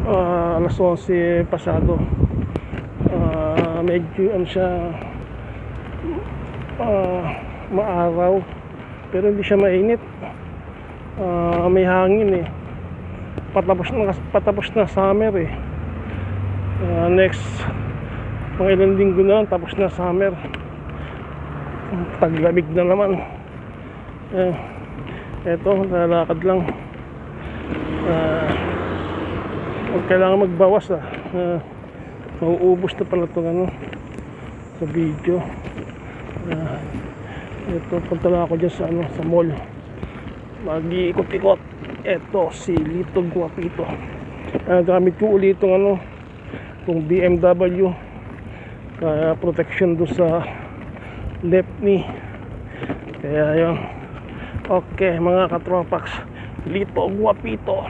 Alas 11 pasado. Medyo ano siya, maaraw pero hindi siya mainit. May hangin eh. Patapos na summer eh. Next mga ilang linggo na lang tapos na summer. Taglamig na naman. Eto, lalakad lang. Huwag kailangan magbawas mauubos na pala itong ano sa video. Ito, punta lang ako dyan sa ano, sa mall. Mag-iikot-ikot. Ito si Lito Guapito. Gamit ko ulit itong ano, itong BMW. Kaya protection do sa left knee. Kaya yun. Okay mga katropax, Lito Guapito.